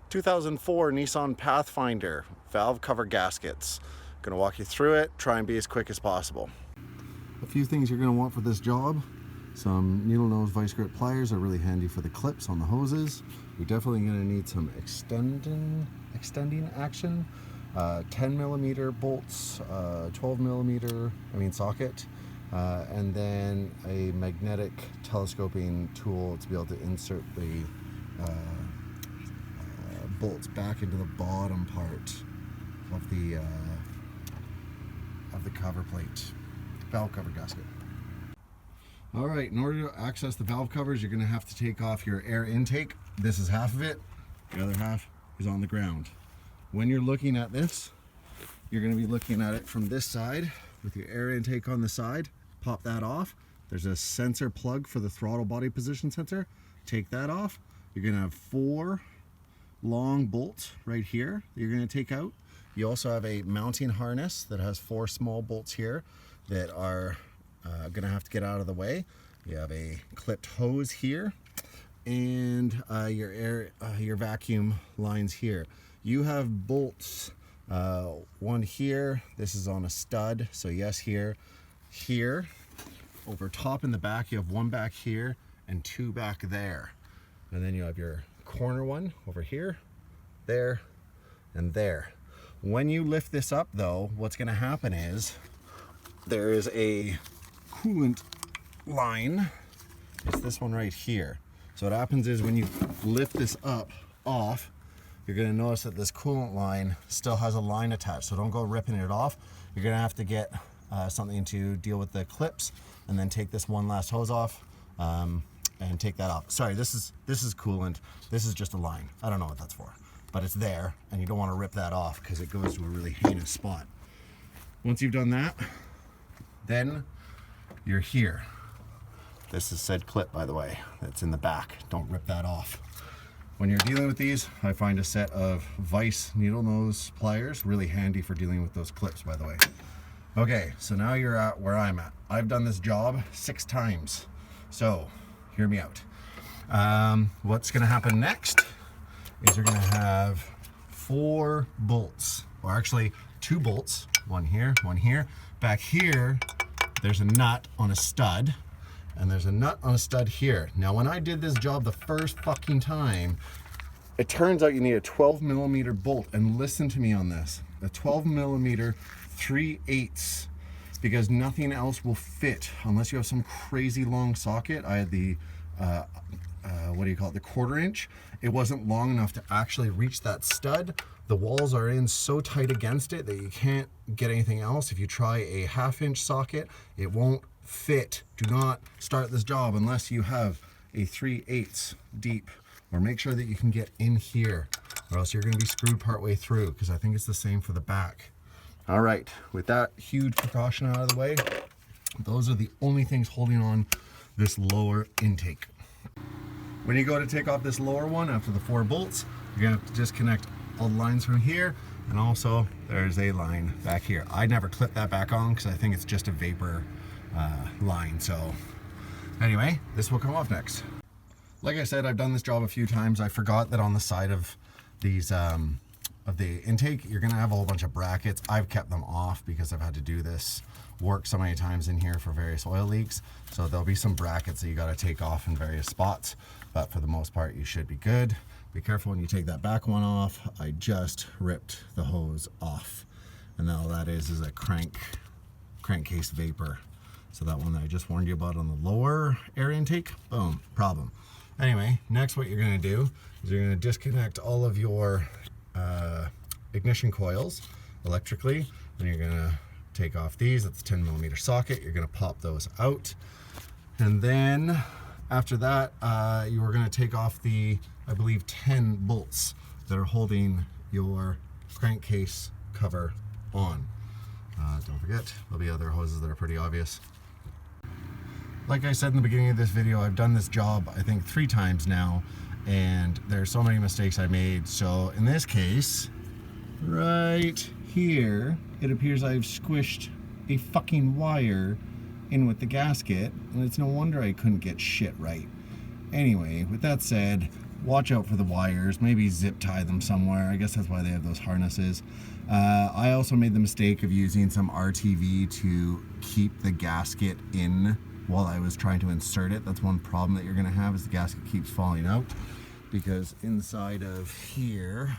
2004 Nissian Pathfinder valve cover gaskets. Gonna walk you through it, try and be as quick as possible. A few things you're gonna want for this job. Some needle nose vice grip pliers are really handy for the clips on the hoses. You're definitely gonna need some extending action. 10 millimeter bolts, 12 millimeter, socket, and then a magnetic telescoping tool to be able to insert the bolts back into the bottom part of the cover plate, valve cover gasket. All right, in order to access the valve covers, you're gonna have to take off your air intake. This is half of it, the other half is on the ground. When you're looking at this, you're gonna be looking at it from this side with your air intake on the side. Pop that off. There's a sensor plug for the throttle body position sensor. Take that off. You're gonna have 4 long bolts right here that you're gonna take out. You also have a mounting harness that has 4 small bolts here that are gonna have to get out of the way. You have a clipped hose here and your vacuum lines here. You have bolts, one here, this is on a stud, so yes, here, over top in the back, you have 1 back here and 2 back there. And then you have your corner one over here, there, and there. When you lift this up though, what's gonna happen is there is a coolant line. It's this one right here. So what happens is when you lift this up off, you're gonna notice that this coolant line still has a line attached. So don't go ripping it off. You're gonna have to get something to deal with the clips and then take this one last hose off and take that off. Sorry, this is coolant. This is just a line. I don't know what that's for, but it's there and you don't wanna rip that off because it goes to a really heinous spot. Once you've done that, then you're here. This is said clip, by the way, that's in the back. Don't rip that off. When you're dealing with these, I find a set of vice needle nose pliers really handy for dealing with those clips, by the way. Okay, so now you're at where I'm at. I've done this job 6 times. So, hear me out. What's gonna happen next is you're gonna have 4 bolts, or actually 2 bolts, one here, one here. Back here, there's a nut on a stud, and there's a nut on a stud here. Now, when I did this job the first fucking time, it turns out you need a 12 millimeter bolt, and listen to me on this, a 12 millimeter 3/8, because nothing else will fit unless you have some crazy long socket. I had the, what do you call it, the 1/4 inch. It wasn't long enough to actually reach that stud. The walls are in so tight against it that you can't get anything else. If you try a 1/2 inch socket, it won't fit. Do not start this job unless you have a 3/8 deep, or make sure that you can get in here, or else you're gonna be screwed partway through, because I think it's the same for the back. All right, with that huge precaution out of the way, those are the only things holding on this lower intake. When you go to take off this lower one after the 4 bolts, you're gonna have to disconnect all the lines from here, and also there's a line back here. I never clip that back on because I think it's just a vapor line. So anyway, this will come off next. Like I said, I've done this job a few times. I forgot that on the side of these of the intake, you're gonna have a whole bunch of brackets. I've kept them off because I've had to do this work so many times in here for various oil leaks. So there'll be some brackets that you gotta take off in various spots, but for the most part, you should be good. Be careful when you take that back one off. I just ripped the hose off. And all that is a crankcase vapor. So that one that I just warned you about on the lower air intake, boom, problem. Anyway, next what you're gonna do is you're gonna disconnect all of your ignition coils electrically, and you're gonna take off these. That's a 10 millimeter socket. You're gonna pop those out. And then after that, you are gonna take off the, I believe, 10 bolts that are holding your crankcase cover on. Don't forget, there'll be other hoses that are pretty obvious. Like I said in the beginning of this video, I've done this job, I think, 3 times now, and there's so many mistakes I made. So in this case, right here, it appears I've squished a fucking wire in with the gasket, and it's no wonder I couldn't get shit right. Anyway, with that said, watch out for the wires, maybe zip tie them somewhere. I guess that's why they have those harnesses. I also made the mistake of using some RTV to keep the gasket in while I was trying to insert it. That's one problem that you're gonna have, is the gasket keeps falling out, because inside of here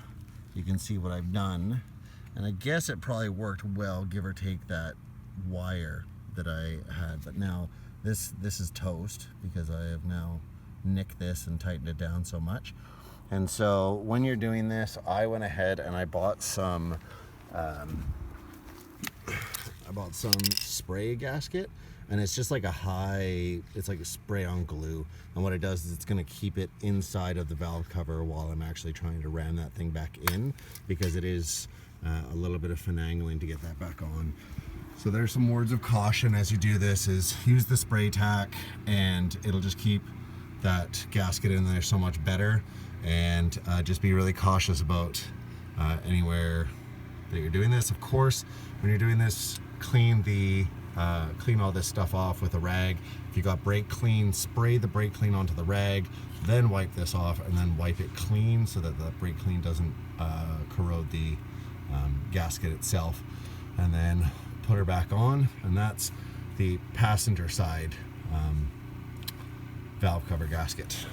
you can see what I've done, and I guess it probably worked well, give or take that wire that I had. But now this is toast because I have now nicked this and tightened it down so much. And so when you're doing this, I went ahead and I bought some spray gasket, and it's just like it's like a spray on glue, and what it does is it's going to keep it inside of the valve cover while I'm actually trying to ram that thing back in, because it is a little bit of finagling to get that back on. So there's some words of caution as you do this, is use the spray tack and it'll just keep that gasket in there so much better. And just be really cautious about anywhere that you're doing this. Of course, when you're doing this, clean all this stuff off with a rag. If you got brake clean, spray the brake clean onto the rag, then wipe this off, and then wipe it clean so that the brake clean doesn't corrode the gasket itself. And then put her back on, and that's the passenger side valve cover gasket.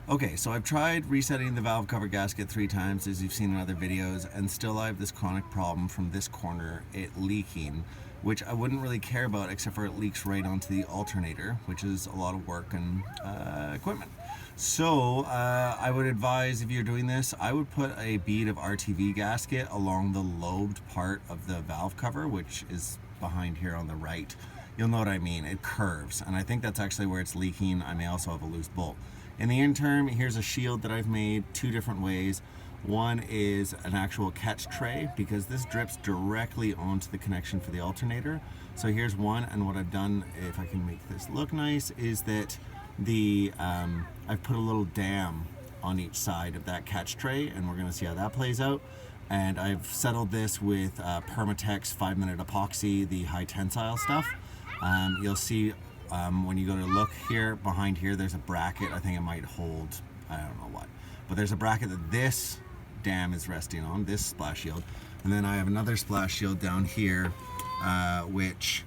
Okay, so I've tried resetting the valve cover gasket 3 times, as you've seen in other videos, and still I have this chronic problem from this corner, it leaking, which I wouldn't really care about except for it leaks right onto the alternator, which is a lot of work and equipment. So I would advise, if you're doing this, I would put a bead of RTV gasket along the lobed part of the valve cover, which is behind here on the right. You'll know what I mean, it curves, and I think that's actually where it's leaking. I may also have a loose bolt. In the interim, here's a shield that I've made 2 different ways. One is an actual catch tray, because this drips directly onto the connection for the alternator. So here's one, and what I've done, if I can make this look nice, is that I've put a little dam on each side of that catch tray, and we're gonna see how that plays out. And I've settled this with Permatex 5-minute epoxy, the high tensile stuff. You'll see when you go to look here, behind here, there's a bracket. I think it might hold, I don't know what, but there's a bracket that this dam is resting on, this splash shield. And then I have another splash shield down here, which,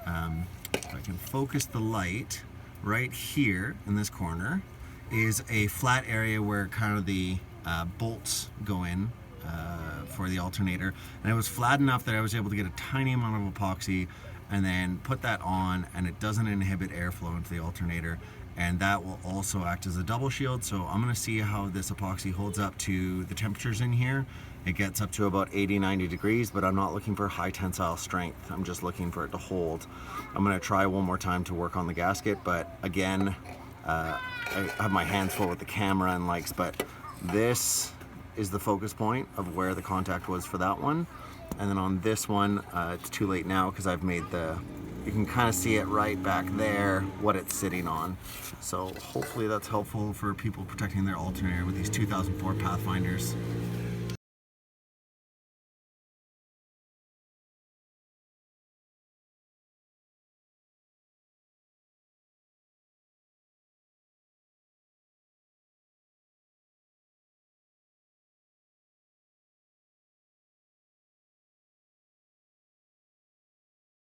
if I can focus the light, right here in this corner is a flat area where kind of the bolts go in for the alternator. And it was flat enough that I was able to get a tiny amount of epoxy and then put that on, and it doesn't inhibit airflow into the alternator, and that will also act as a double shield. So I'm going to see how this epoxy holds up to the temperatures in here. It gets up to about 80-90 degrees, but I'm not looking for high tensile strength. I'm just looking for it to hold. I'm going to try one more time to work on the gasket, but again, I have my hands full with the camera and likes, but this is the focus point of where the contact was for that one. And then on this one, it's too late now because I've made you can kind of see it right back there, what it's sitting on. So hopefully that's helpful for people protecting their alternator with these 2004 Pathfinders.